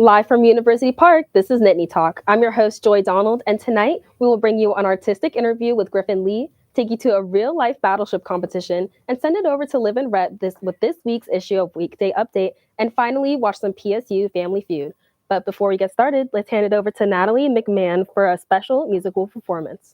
Live from University Park, this is Nittany Talk. I'm your host, Joy Donald, and tonight we will bring you an artistic interview with Griffin Lee, take you to a real-life battleship competition, and send it over to Liv and Rhett with this week's issue of Weekday Update, and finally watch some PSU Family Feud. But before we get started, let's hand it over to Natalie McMahon for a special musical performance.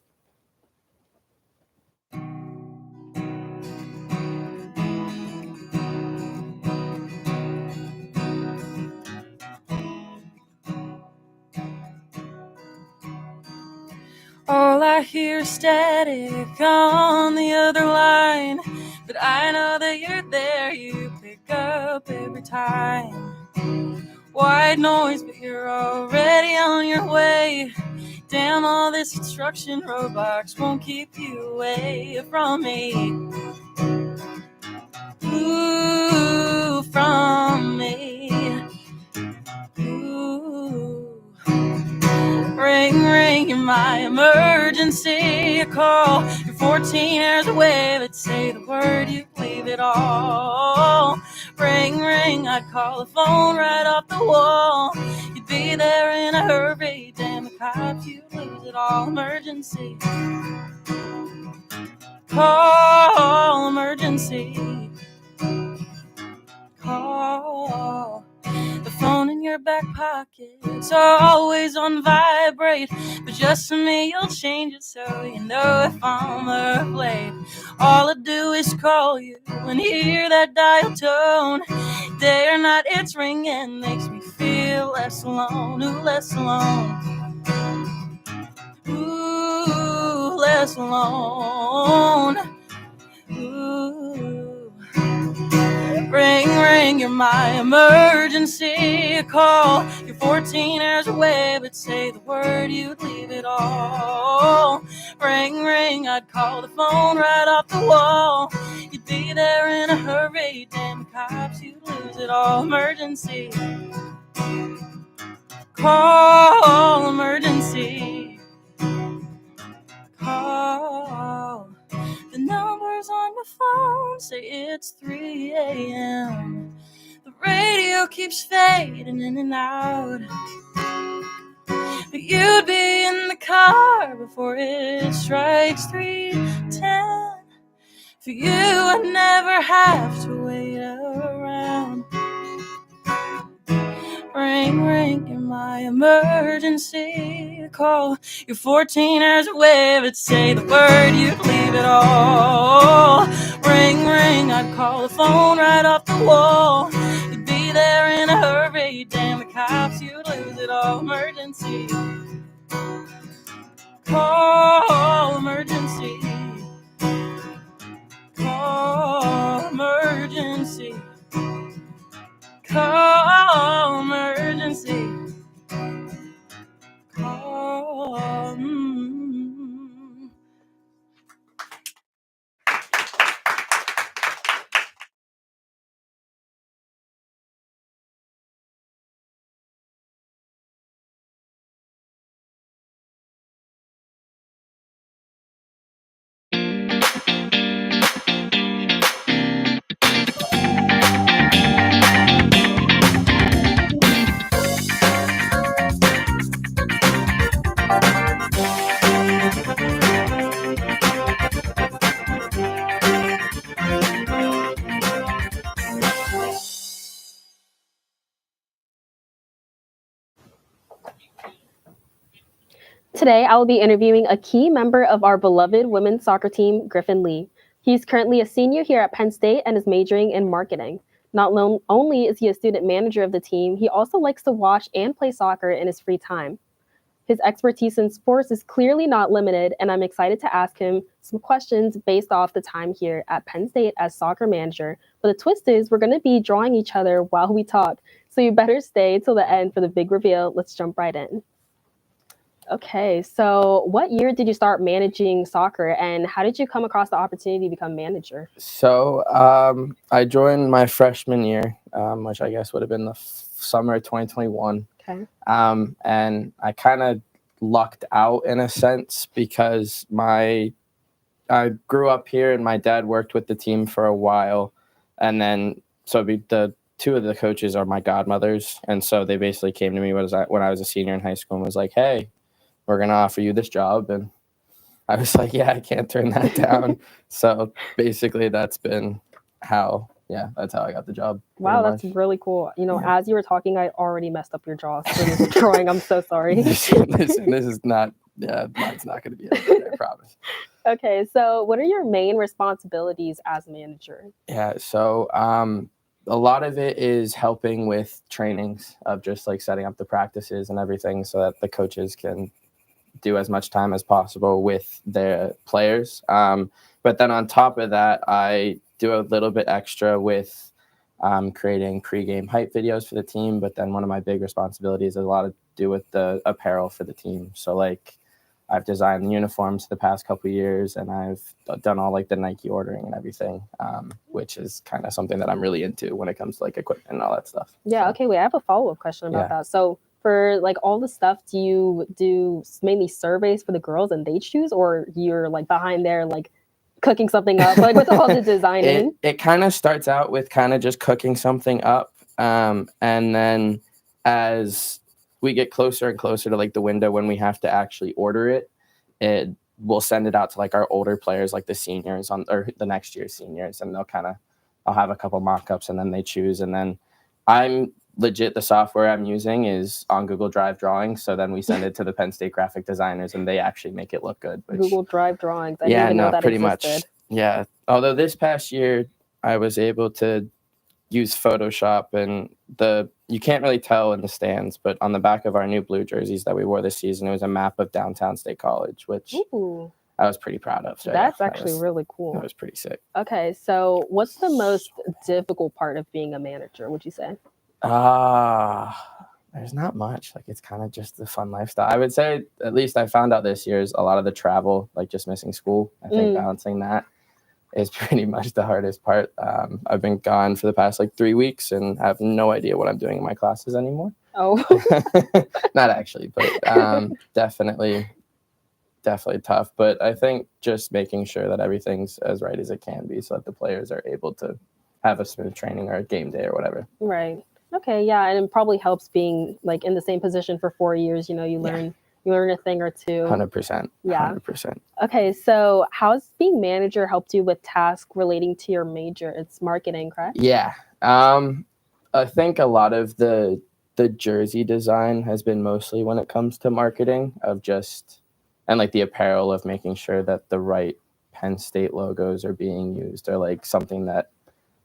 All I hear is static on the other line, but I know that you're there, you pick up every time. White noise, but you're already on your way. Damn, all this construction roadblocks won't keep you away from me. Ooh, from me. Ooh. Ring, ring, you're my emergency call. You're 14 hours away, but say the word, you leave it all. Ring, ring, I'd call the phone right off the wall. You'd be there in a hurry, damn the cops, you'd lose it all. Emergency call, emergency call. The phone in your back pocket's always on vibrate, but just for me you'll change it so you know if I'm up late. All I do is call you and hear that dial tone. Day or night it's ringing, makes me feel less alone. Ooh, less alone. Ooh, less alone. Ooh. Ring, ring, you're my emergency call. You're 14 hours away, but say the word, you'd leave it all. Ring, ring, I'd call the phone right off the wall. You'd be there in a hurry, damn the cops, you'd lose it all. Emergency call, emergency call. The numbers on my phone say it's 3 a.m. The radio keeps fading in and out, but you'd be in the car before it strikes 3:10. For you, I never have to wait around. Ring, ring, you're my emergency call. You're 14 hours away, but say the word, you'd leave it all. Ring, ring, I'd call the phone right off the wall. You'd be there in a hurry, damn the cops, you'd lose it all. Emergency call, emergency call, emergency call, emergency call. Today, I will be interviewing a key member of our beloved women's soccer team, Griffin Lee. He's currently a senior here at Penn State and is majoring in marketing. Not only is he a student manager of the team, he also likes to watch and play soccer in his free time. His expertise in sports is clearly not limited, and I'm excited to ask him some questions based off the time here at Penn State as soccer manager. But the twist is we're going to be drawing each other while we talk, so you better stay till the end for the big reveal. Let's jump right in. Okay, so what year did you start managing soccer, and how did you come across the opportunity to become manager? So I joined my freshman year, which I guess would have been the summer of 2021. Okay. And I kind of lucked out in a sense because I grew up here and my dad worked with the team for a while. And then the two of the coaches are my godmothers, and so they basically came to me when I was a senior in high school and was like, "Hey, we're gonna offer you this job," and I was like, "Yeah, I can't turn that down." So basically, that's how I got the job. Wow, that's really cool. Yeah. As you were talking, I already messed up your jaw for this drawing. I'm so sorry. Listen, this is not. Yeah, mine's not going to be okay, I promise. Okay, so what are your main responsibilities as manager? Yeah, so a lot of it is helping with trainings of just like setting up the practices and everything so that the coaches can do as much time as possible with their players. But then on top of that, I do a little bit extra with creating pregame hype videos for the team. But then one of my big responsibilities has a lot to do with the apparel for the team. So like I've designed the uniforms the past couple of years, and I've done all like the Nike ordering and everything, which is kind of something that I'm really into when it comes to like equipment and all that stuff. Yeah. So, Okay. Wait, I have a follow-up question about that. So for like all the stuff, do you do mainly surveys for the girls and they choose, or you're like behind there like cooking something up, like with all the designing? It kind of starts out with kind of just cooking something up, and then as we get closer and closer to like the window when we have to actually order it, we'll send it out to like our older players, like the seniors or the next year's seniors, and I'll have a couple mock-ups and then they choose. And then I'm legit, the software I'm using is on Google Drive drawings. So then we send it to the Penn State graphic designers and they actually make it look good. Google Drive drawings. I didn't even know that pretty existed. much. Yeah. Although this past year I was able to use Photoshop, and you can't really tell in the stands, but on the back of our new blue jerseys that we wore this season, it was a map of downtown State College, which I was pretty proud of. So that's actually really cool. That was pretty sick. Okay, so what's the most difficult part of being a manager, would you say? There's not much. Like, it's kind of just the fun lifestyle. I would say, at least I found out this year, is a lot of the travel, like just missing school. I think balancing that is pretty much the hardest part. I've been gone for the past like 3 weeks and have no idea what I'm doing in my classes anymore. Oh, not actually, but definitely tough. But I think just making sure that everything's as right as it can be so that the players are able to have a smooth training or a game day or whatever. Right. Okay. Yeah. And it probably helps being like in the same position for 4 years. You learn a thing or two. 100%. Yeah. 100%. Okay. So how's being manager helped you with tasks relating to your major? It's marketing, correct? Yeah. I think a lot of the jersey design has been mostly when it comes to marketing and like the apparel of making sure that the right Penn State logos are being used, or like something that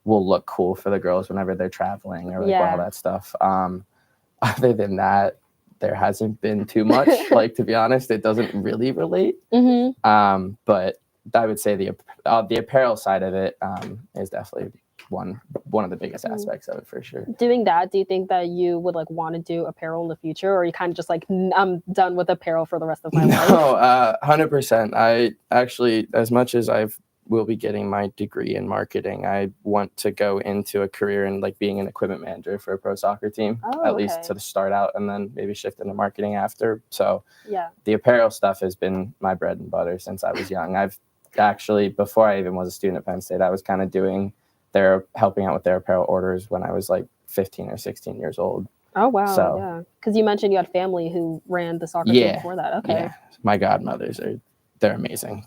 will look cool for the girls whenever they're traveling, or like all that stuff. Other than that, there hasn't been too much. Like, to be honest, it doesn't really relate. But I would say the apparel side of it is definitely one of the biggest aspects of it for sure. Doing that, do you think that you would like want to do apparel in the future, or are you kind of just like, I'm done with apparel for the rest of my life? No, 100%. I actually, as much as will be getting my degree in marketing, I want to go into a career in like being an equipment manager for a pro soccer team, at least to start out, and then maybe shift into marketing after. So the apparel stuff has been my bread and butter since I was young. I've actually, before I even was a student at Penn State, I was kind of helping out with their apparel orders when I was like 15 or 16 years old. Oh, wow. So, yeah. Because you mentioned you had family who ran the soccer team before that. Okay. Yeah. My godmothers they're amazing.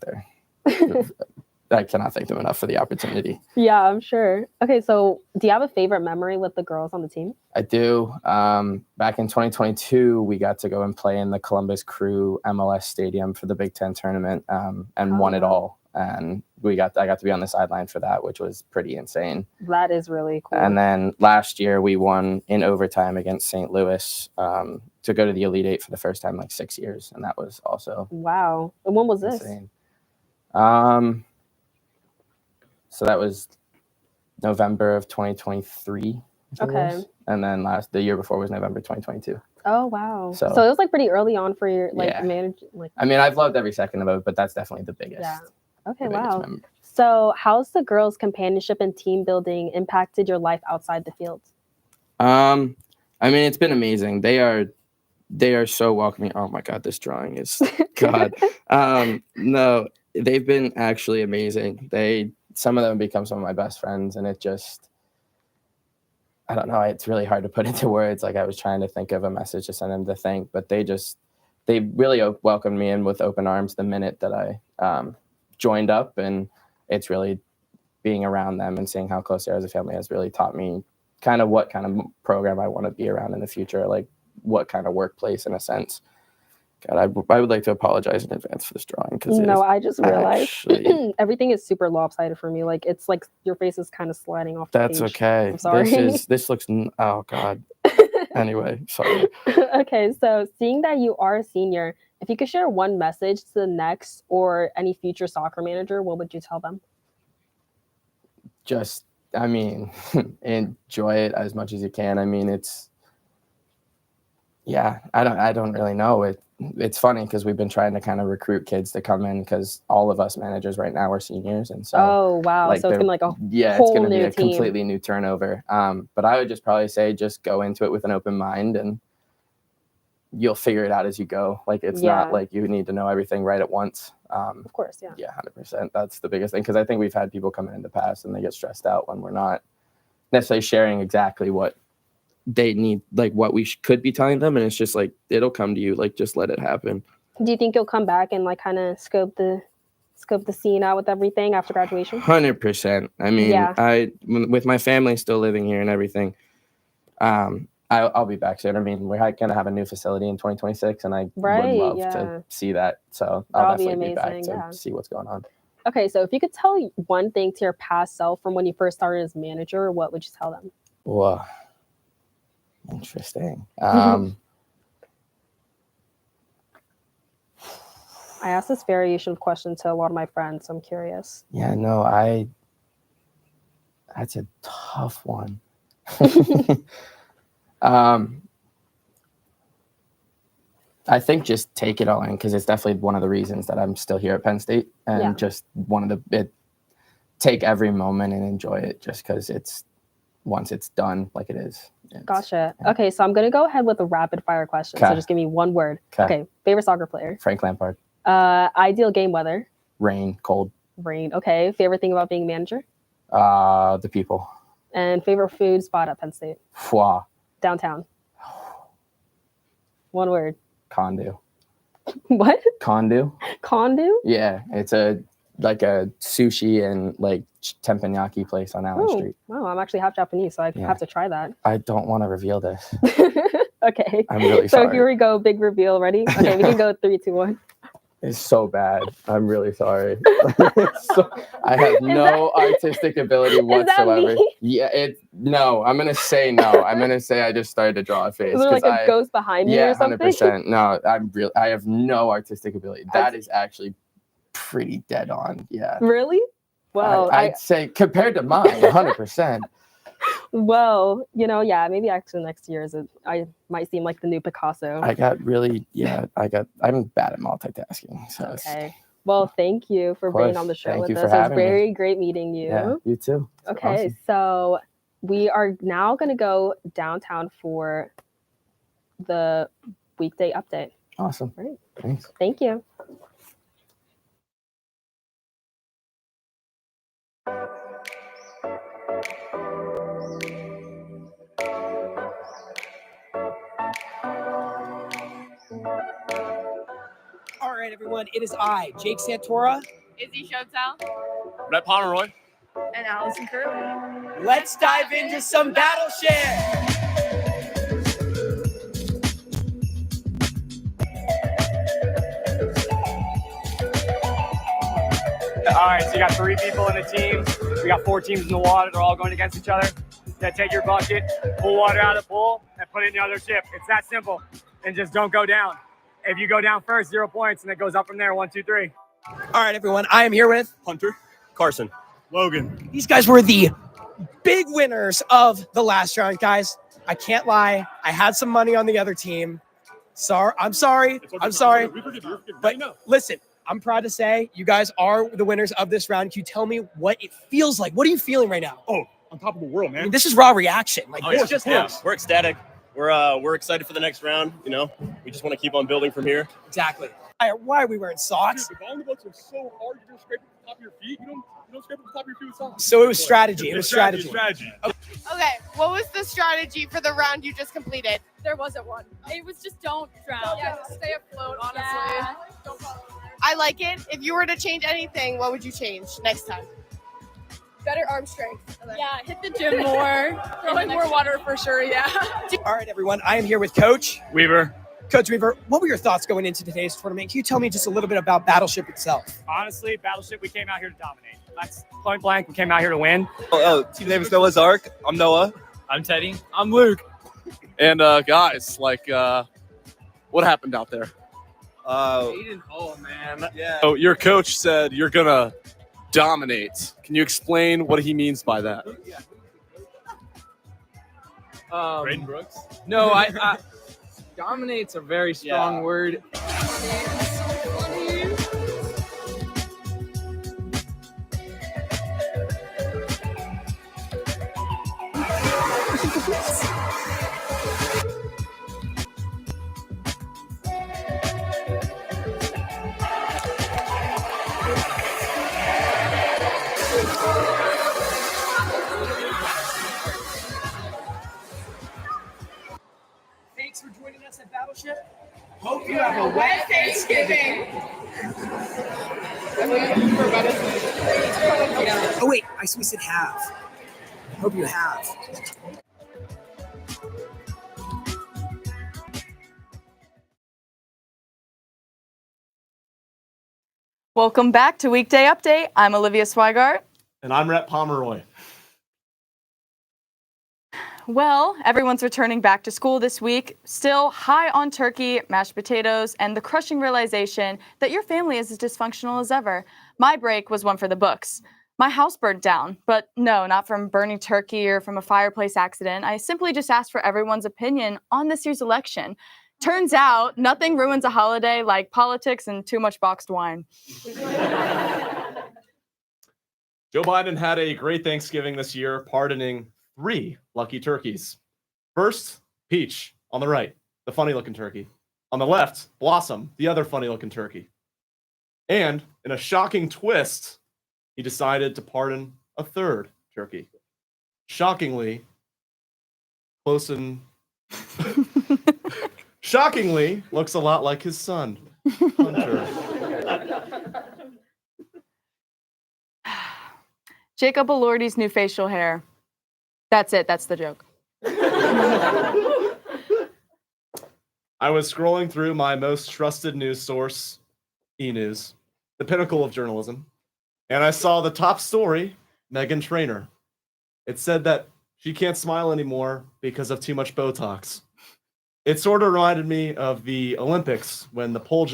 I cannot thank them enough for the opportunity. Yeah, I'm sure. Okay, so do you have a favorite memory with the girls on the team? I do. Back in 2022, we got to go and play in the Columbus Crew MLS Stadium for the Big Ten tournament, and won it all. And I got to be on the sideline for that, which was pretty insane. That is really cool. And then last year we won in overtime against St. Louis to go to the Elite Eight for the first time in like 6 years, and that was also wow. And when was insane. So that was November of 2023. Okay. And then the year before was November 2022. Oh, wow. So it was like pretty early on for your manage. Like, I mean, I've loved every second of it, but that's definitely the biggest. Yeah. Okay. Wow. So how's the girls' companionship and team building impacted your life outside the field? I mean, it's been amazing. They are so welcoming. Oh my God, this drawing is God. No, they've been actually amazing. Some of them become some of my best friends, and I don't know. It's really hard to put into words. Like, I was trying to think of a message to send them to thank, but they really welcomed me in with open arms the minute that I joined up. And it's really being around them and seeing how close they are as a family has really taught me kind of what kind of program I want to be around in the future, like what kind of workplace in a sense. God, I would like to apologize in advance for this drawing. No, I just realized actually, everything is super lopsided for me. Like, it's like your face is kind of sliding off the that's page. okay. I'm sorry. This looks, oh God. Anyway, sorry. Okay, so seeing that you are a senior, if you could share one message to the next or any future soccer manager, what would you tell them? Just, I mean, enjoy it as much as you can. I mean, I don't really know. It's funny because we've been trying to kind of recruit kids to come in because all of us managers right now are seniors. And so, oh, wow. like, so it's going to like it's whole going to be a team. completely new turnover. But I would just probably say, just go into it with an open mind and you'll figure it out as you go. Like, it's not like you need to know everything right at once. Of course, yeah. Yeah, 100%. That's the biggest thing. Because I think we've had people come in the past and they get stressed out when we're not necessarily sharing exactly what they need, like what we could be telling them. And it's just like, it'll come to you. Like, just let it happen. Do you think you'll come back and like kind of scope the scene out with everything after graduation? 100%. I mean, with my family still living here and everything, I'll be back soon. I mean, we're going to have a new facility in 2026, and I would love to see that. So I'll definitely be back to see what's going on. Okay, so if you could tell one thing to your past self from when you first started as manager, what would you tell them? Whoa. Interesting. I asked this variation of question to a lot of my friends, so I'm curious. Yeah, no, that's a tough one. I think just take it all in, because it's definitely one of the reasons that I'm still here at Penn State, and just take every moment and enjoy it, just because once it's done, like it is. Gotcha. Yeah. Okay, so I'm going to go ahead with a rapid fire question. So just give me one word. Okay, favorite soccer player? Frank Lampard. Ideal game weather? Rain, cold. Rain, okay. Favorite thing about being manager? The people. And favorite food spot at Penn State? Pho. Downtown. One word. Kondu. What? Kondu. Kondu? Yeah, it's a sushi and like teppanyaki place on Allen Street. Wow, I'm actually half Japanese, so I have to try that. I don't want to reveal this. Okay. I'm really sorry. So here we go, big reveal. Ready? Okay, we can go 3, 2, 1. It's so bad. I'm really sorry. I have no artistic ability whatsoever. Is that me? Yeah, no. I'm gonna say no. I'm gonna say I just started to draw a face. Is there like a ghost behind me or something? 100%. No, I have no artistic ability. That is actually pretty dead on. Yeah. Really? Well, I'd say compared to mine, 100%. Well, maybe actually next year I might seem like the new Picasso. I'm bad at multitasking. So okay. Well, thank you for being on the show with us. It was very great meeting you. Yeah, you too. Okay, awesome. So we are now going to go downtown for the weekday update. Awesome. Great. Thanks. Thank you. All right, everyone. It is I, Jake Santora, Izzy Shotel, Rhett Pomeroy, and Allison Curley. Let's dive into some battle share. All right, so you got 3 people in the team. We got 4 teams in the water. They're all going against each other. You gotta take your bucket, pull water out of the pool, and put it in the other ship. It's that simple. And just don't go down. If you go down first, 0 points, and it goes up from there, 1, 2, 3. All right, everyone. I am here with Hunter, Carson, Logan. These guys were the big winners of the last round, guys. I can't lie. I had some money on the other team. I'm sorry. But listen, I'm proud to say you guys are the winners of this round. Can you tell me what it feels like? What are you feeling right now? Oh, on top of the world, man. I mean, this is raw reaction. We're ecstatic. We're excited for the next round. We just want to keep on building from here. Exactly. Why are we wearing socks? Dude, the volleyball books are so hard. You're going to scrape top of your feet. You don't scrape at the top of your feet with socks. So it was strategy. It was strategy. Okay, what was the strategy for the round you just completed? There wasn't one. It was just don't drown. Yeah, just stay afloat, honestly. Yeah. Don't fall over. I like it. If you were to change anything, what would you change next time? Better arm strength. Yeah, hit the gym more. Throwing more water for sure, yeah. All right, everyone. I am here with Coach Weaver. Coach Weaver, what were your thoughts going into today's tournament? Can you tell me just a little bit about Battleship itself? Honestly, Battleship, we came out here to dominate. That's point blank. We came out here to win. Team name is Noah's Ark. I'm Noah. I'm Teddy. I'm Luke. And guys, what happened out there? Aiden, oh man. Yeah. So your coach said you're gonna dominate. Can you explain what he means by that? Braden Brooks? No, I dominate's a very strong word. Thanks for joining us at Battleship. Hope you have a wet Thanksgiving. Oh wait, we said have. Hope you have. Welcome back to Weekday Update. I'm Olivia Swigart. And I'm Rhett Pomeroy. Well, everyone's returning back to school this week, still high on turkey, mashed potatoes, and the crushing realization that your family is as dysfunctional as ever. My break was one for the books. My house burned down, but no, not from burning turkey or from a fireplace accident. I simply just asked for everyone's opinion on this year's election. Turns out, nothing ruins a holiday like politics and too much boxed wine. Joe Biden had a great Thanksgiving this year, pardoning 3 lucky turkeys. First, Peach on the right, the funny-looking turkey. On the left, Blossom, the other funny-looking turkey. And in a shocking twist, he decided to pardon a 3rd turkey. Shockingly, shockingly looks a lot like his son, Hunter. Jacob Elordi's new facial hair. That's it. That's the joke. I was scrolling through my most trusted news source, E-News, the pinnacle of journalism, and I saw the top story, Meghan Trainor. It said that she can't smile anymore because of too much Botox. It sort of reminded me of the Olympics when the pole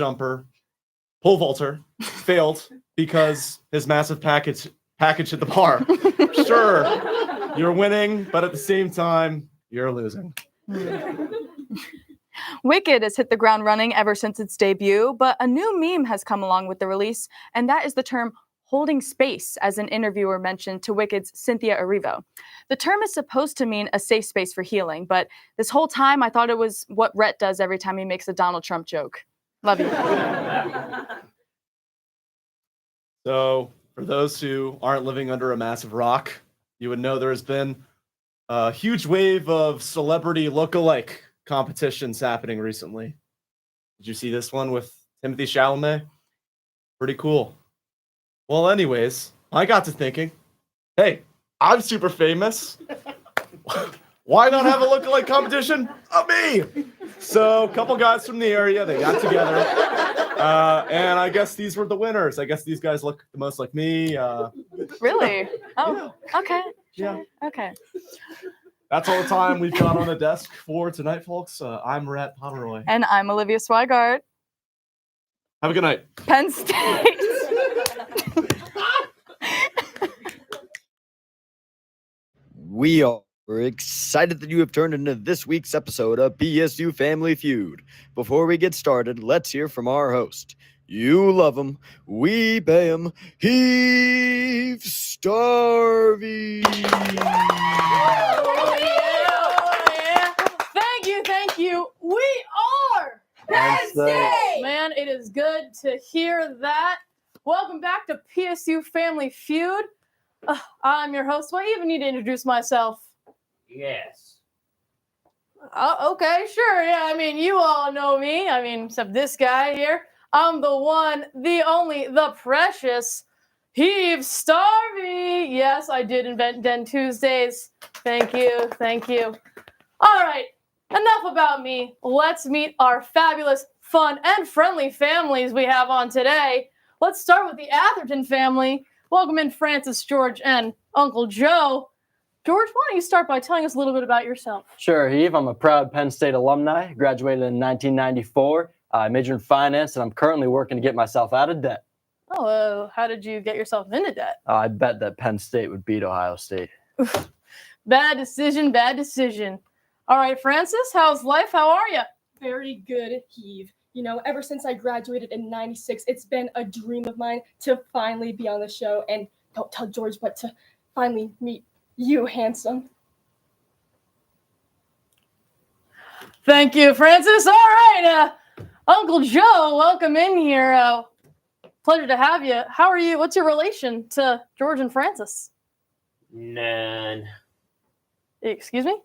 vaulter, failed because his massive package hit the bar. Sure, you're winning, but at the same time, you're losing. Wicked has hit the ground running ever since its debut, but a new meme has come along with the release, and that is the term holding space, as an interviewer mentioned to Wicked's Cynthia Erivo. The term is supposed to mean a safe space for healing, but this whole time I thought it was what Rhett does every time he makes a Donald Trump joke. Love you. So, for those who aren't living under a massive rock, you would know there has been a huge wave of celebrity look-alike competitions happening recently. Did you see this one with Timothée Chalamet? Pretty cool. Well, anyways, I got to thinking, hey, I'm super famous. Why not have a look-alike competition of me? So a couple guys from the area, they got together. And I guess these were the winners. I guess these guys look the most like me. Really? Oh, okay. Yeah. Okay. That's all the time we've got on the desk for tonight, folks. I'm Rhett Pomeroy. And I'm Olivia Swigart. Have a good night. Penn State. We are excited that you have turned into this week's episode of BSU Family Feud. Before we get started, let's hear from our host. You love him, we pay him, Heave Starvey. Oh, yeah. Thank you. We are Penn State. Man, it is good to hear that. Welcome back to PSU Family Feud. I'm your host. Do I even need to introduce myself? Yes. Okay, sure. Yeah, I mean, you all know me. I mean, except this guy here. I'm the one, the only, the precious Heave Starvey. Yes, I did invent Den Tuesdays. Thank you. Thank you. All right, enough about me. Let's meet our fabulous, fun, and friendly families we have on today. Let's start with the Atherton family. Welcome in Francis, George, and Uncle Joe. George, why don't you start by telling us a little bit about yourself? Sure, Heave. I'm a proud Penn State alumni. Graduated in 1994. I majored in finance, and I'm currently working to get myself out of debt. Oh, how did you get yourself into debt? I bet that Penn State would beat Ohio State. Bad decision, bad decision. All right, Francis, how's life? How are you? Very good, Heave. You know, ever since I graduated in '96, it's been a dream of mine to finally be on the show. And don't tell George, but to finally meet you, handsome. Thank you, Francis. All right, Uncle Joe, welcome in here. Pleasure to have you. How are you? What's your relation to George and Francis? None. Excuse me?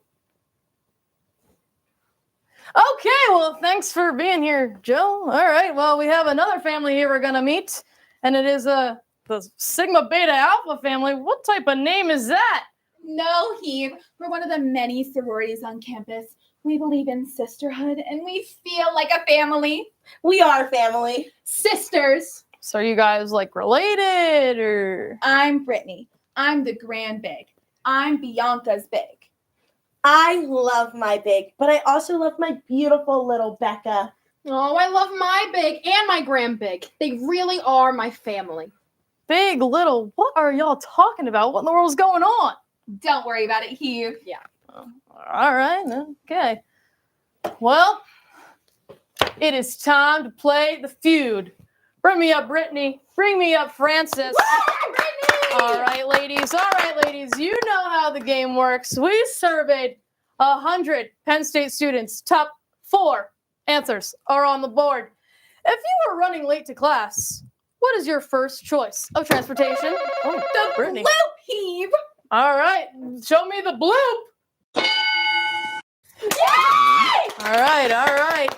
Okay, well, thanks for being here, Joe. All right, well, we have another family here we're going to meet, and it is the Sigma Beta Alpha family. What type of name is that? No, Heave. We're one of the many sororities on campus. We believe in sisterhood, and we feel like a family. We are family. Sisters. So are you guys, like, related, or? I'm Brittany. I'm the grand big. I'm Bianca's big. I love my big, but I also love my beautiful little Becca. Oh, I love my big and my grand big. They really are my family. Big, little, what are y'all talking about? What in the world's going on? Don't worry about it, Heave. Yeah. All right, okay. Well, it is time to play the feud. Bring me up, Brittany. Bring me up, Francis. Woo, Brittany! All right, ladies. You know how the game works. We surveyed 100 Penn State students. Top 4 answers are on the board. If you were running late to class, what is your first choice of transportation? Oh, the Brittany. bloop, Heave. All right, show me the bloop. Yay! All right.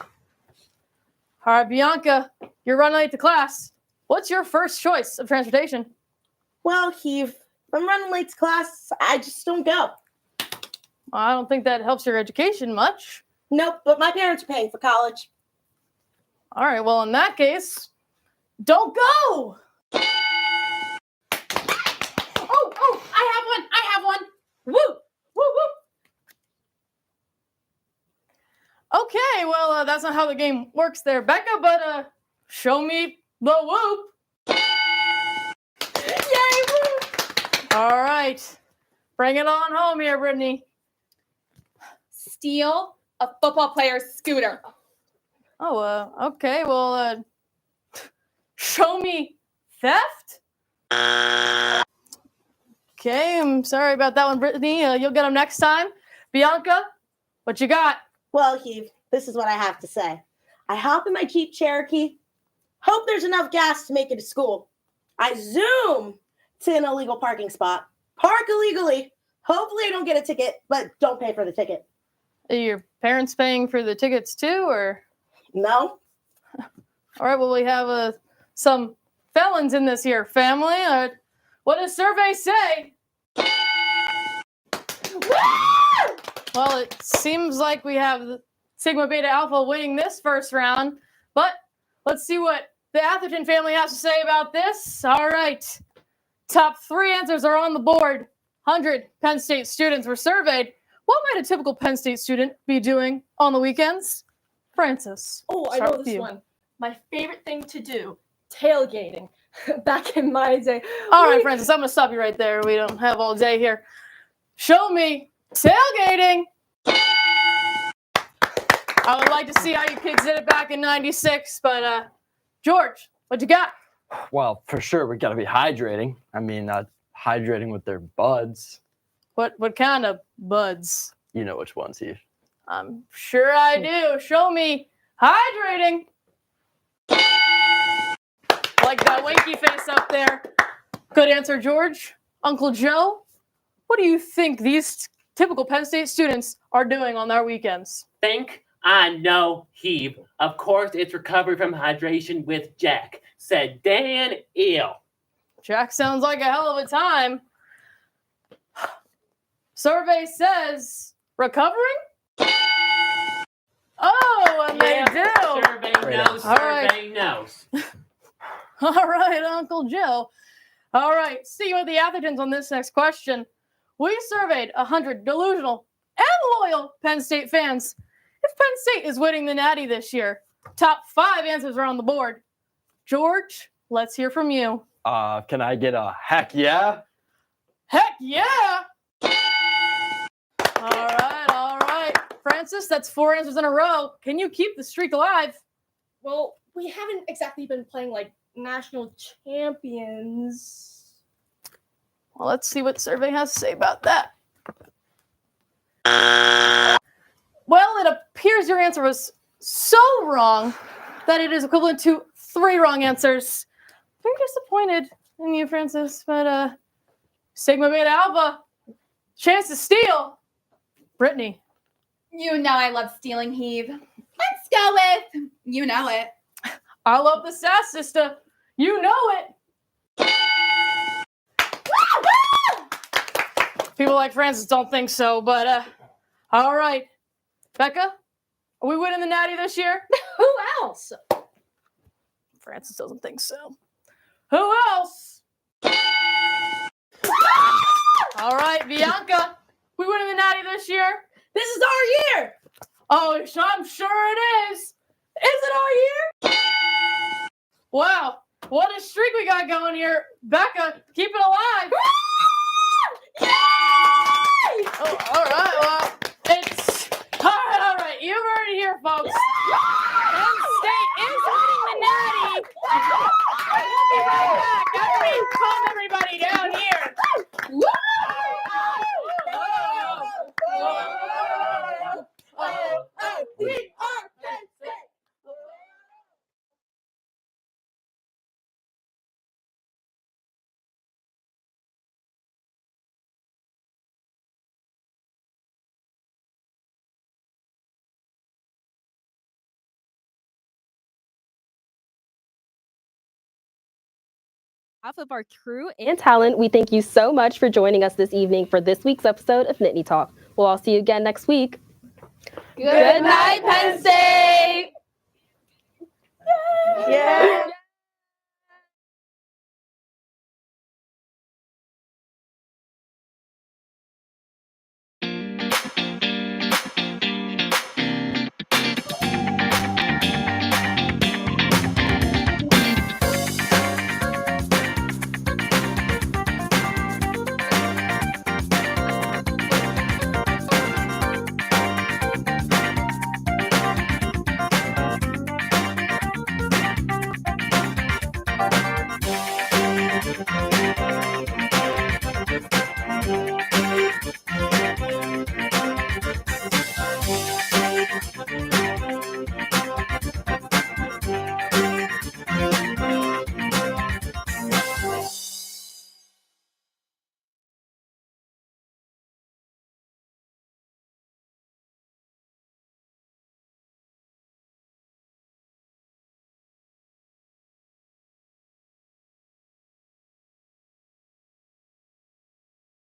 All right, Bianca, you're running late to class. What's your first choice of transportation? Well, Heave, if I'm running late to class, I just don't go. I don't think that helps your education much. Nope, but my parents are paying for college. All right, well, in that case, don't go. Oh, I have one. Woo, woo, woo. Okay, well, that's not how the game works there, Becca, but show me the whoop. Yay, whoop! All right. Bring it on home here, Brittany. Steal a football player's scooter. Oh, okay, well, show me theft. Okay, I'm sorry about that one, Brittany. You'll get them next time. Bianca, what you got? Well, Heave, this is what I have to say. I hop in my Jeep Cherokee, hope there's enough gas to make it to school. I zoom to an illegal parking spot, park illegally. Hopefully I don't get a ticket, but don't pay for the ticket. Are your parents paying for the tickets too, or? No. All right, well, we have some felons in this here family. What does survey say? Well, it seems like we have Sigma Beta Alpha winning this first round, but let's see what the Atherton family has to say about this. All right. Top 3 answers are on the board. 100 Penn State students were surveyed. What might a typical Penn State student be doing on the weekends? Francis. Oh, I know this one. My favorite thing to do, tailgating. Back in my day. All right, Francis, I'm going to stop you right there. We don't have all day here. Show me tailgating. I would like to see how you kids did it back in '96, but George, what you got? Well, for sure, we got to be hydrating. I mean, hydrating with their buds. What kind of buds? You know which ones, Heath. I'm sure I do. Show me hydrating. like that winky face up there. Good answer, George. Uncle Joe, what do you think these typical Penn State students are doing on their weekends? Think I know, Heave. Of course, it's recovery from hydration with Jack, said Dan Eel. Jack sounds like a hell of a time. Survey says recovering? Oh, and Yeah, they do. Survey knows, All right. survey knows. All right, Uncle Joe. All right, see you at the Athertons on this next question. We surveyed 100 delusional and loyal Penn State fans. If Penn State is winning the Natty this year, top 5 answers are on the board. George, let's hear from you. Can I get a heck yeah? Heck yeah! All right. Francis, that's 4 answers in a row. Can you keep the streak alive? Well, we haven't exactly been playing like national champions. Well, let's see what survey has to say about that. Well, it appears your answer was so wrong that it is equivalent to 3 wrong answers. Very disappointed in you, Francis, but Sigma Beta Alpha, chance to steal. Brittany. You know I love stealing, Heave. Let's go with you know it. I love the sass, sister. You know it. People like Francis don't think so, but all right. Becca, are we winning the Natty this year? Who else? Francis doesn't think so. Who else? All right, Bianca, we winning the Natty this year? This is our year. Oh, I'm sure it is. Is it our year? Wow, what a streak we got going here. Becca, keep it alive. Oh, all right, well, it's... All right, you heard it here, folks. Penn State is winning the Natty. We'll be right back after we calm everybody down here. We are Penn State. On behalf of our crew and talent, we thank you so much for joining us this evening for this week's episode of Nittany Talk. We'll all see you again next week. Good night, Penn State.